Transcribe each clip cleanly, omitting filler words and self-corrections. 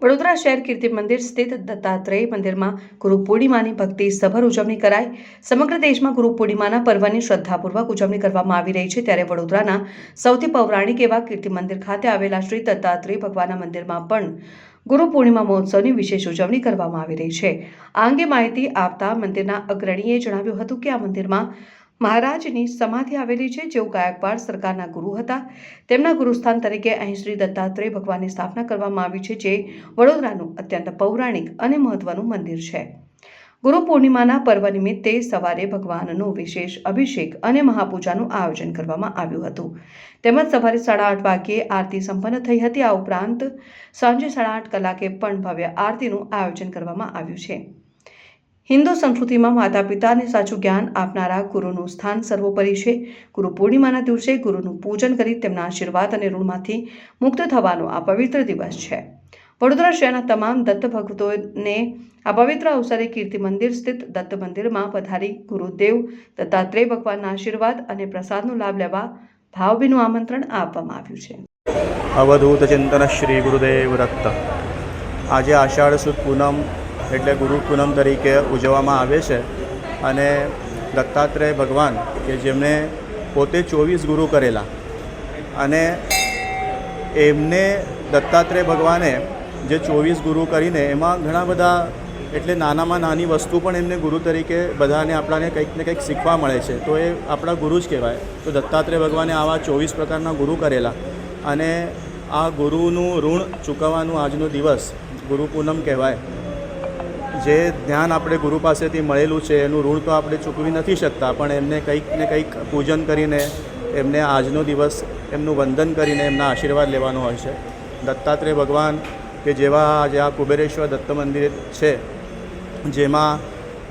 વડોદરા શહેર કીર્તિ મંદિર સ્થિત દત્તાત્રેય મંદિરમાં ગુરુ પૂર્ણિમાની ભક્તિ સભર ઉજવણી કરાઈ। સમગ્ર દેશમાં ગુરુ પૂર્ણિમાના પર્વની શ્રદ્ધાપૂર્વક ઉજવણી કરવામાં આવી રહી છે, ત્યારે વડોદરાના સૌથી પૌરાણિક એવા કીર્તિ મંદિર ખાતે આવેલા શ્રી દત્તાત્રેય ભગવાનના મંદિરમાં પણ ગુરુ પૂર્ણિમા મહોત્સવની વિશેષ ઉજવણી કરવામાં આવી રહી છે। આ અંગે માહિતી આપતા મંદિરના અગ્રણીએ જણાવ્યું હતું કે આ મંદિરમાં મહારાજની સમાધિ આવેલી છે, જેઓ ગાયકવાડ સરકારના ગુરુ હતા। તેમના ગુરુસ્થાન તરીકે અહીં શ્રી દત્તાત્રેય ભગવાનની સ્થાપના કરવામાં આવી છે, જે વડોદરાનું અત્યંત પૌરાણિક અને મહત્વનું મંદિર છે। ગુરુ પૂર્ણિમાના પર્વ નિમિત્તે સવારે ભગવાનનો વિશેષ અભિષેક અને મહાપૂજાનું આયોજન કરવામાં આવ્યું હતું, તેમજ સવારે 8:30 વાગ્યે આરતી સંપન્ન થઈ હતી। આ ઉપરાંત સાંજે 8:30 કલાકે પણ ભવ્ય આરતીનું આયોજન કરવામાં આવ્યું છે। હિન્દુ સંસ્કૃતિમાં માતા પિતાને સાચું જ્ઞાન આપનારા ગુરુનું સ્થાન સર્વોપરી છે। ગુરુ પૂર્ણિમાના દિવસે ગુરુનું પૂજન કરી તેમના આશીર્વાદ અને ઋણમાંથી મુક્ત થવાનો આ પવિત્ર દિવસ છે। વડોદરા શહેરના તમામ દત્ત ભક્તોને આ પવિત્ર અવસરે કીર્તિ મંદિર સ્થિત દત્ત મંદિરમાં પધારી ગુરુદેવ દત્તાત્રેય ભગવાનના આશીર્વાદ અને પ્રસાદનો લાભ લેવા ભાવભીનું આમંત્રણ આપવામાં આવ્યું છે। અવધૂત ચિંતન શ્રી ગુરુદેવ દત્ત। આજે આષાઢ સુદ પૂનમ એટલે ગુરુ પૂનમ તરીકે ઉજવવામાં આવે છે અને દત્તાત્રેય ભગવાન કે જેમણે પોતે 24 ગુરુ કરેલા અને એમને દત્તાત્રેય ભગવાને જે 24 ગુરુ કરીને એમાં ઘણા બધા એટલે નાનામાં નાની વસ્તુ પણ એમને ગુરુ તરીકે બધાને આપણાને કંઈક ને કંઈક શીખવા મળે છે, તો એ આપણા ગુરુ જ કહેવાય। તો દત્તાત્રેય ભગવાને આવા 24 પ્રકારના ગુરુ કરેલા અને આ ગુરુનું ઋણ ચૂકવવાનું આજનો દિવસ ગુરુ પૂનમ કહેવાય। જે જ્ઞાન આપણે ગુરુ પાસેથી મળેલું છે એનું ઋણ તો આપણે ચૂકવી નથી શકતા, પણ એમને કંઈક ને કંઈક પૂજન કરીને એમને આજનો દિવસ એમનું વંદન કરીને એમના આશીર્વાદ લેવાનો હોય છે। દત્તાત્રેય ભગવાન કે જેવા આજે આ કુબેરેશ્વર દત્ત મંદિર છે, જેમાં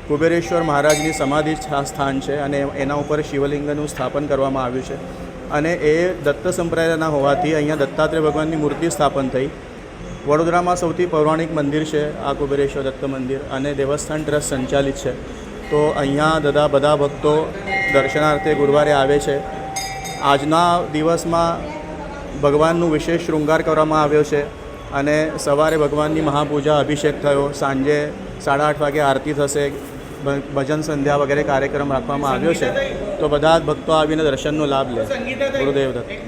કુબેરેશ્વર મહારાજની સમાધિ સ્થાન છે અને એના ઉપર શિવલિંગનું સ્થાપન કરવામાં આવ્યું છે અને એ દત્ત સંપ્રદાયના હોવાથી અહીંયા દત્તાત્રેય ભગવાનની મૂર્તિ સ્થાપન થઈ। વડોદરામાં સૌથી પૌરાણિક મંદિર છે આ કુબેરેશ્વર દત્ત મંદિર અને દેવસ્થાન ટ્રસ્ટ સંચાલિત છે, તો અહીંયા બધા ભક્તો દર્શનાર્થે ગુરુવારે આવે છે। આજના દિવસમાં ભગવાનનું વિશેષ શૃંગાર કરવામાં આવ્યો છે અને સવારે ભગવાનની મહાપૂજા અભિષેક થયો, સાંજે 8:30 વાગે આરતી થશે, ભજન સંધ્યા વગેરે કાર્યક્રમ રાખવામાં આવ્યો છે, તો બધા જ ભક્તો આવીને દર્શનનો લાભ લે। ગુરુદેવ દત્ત।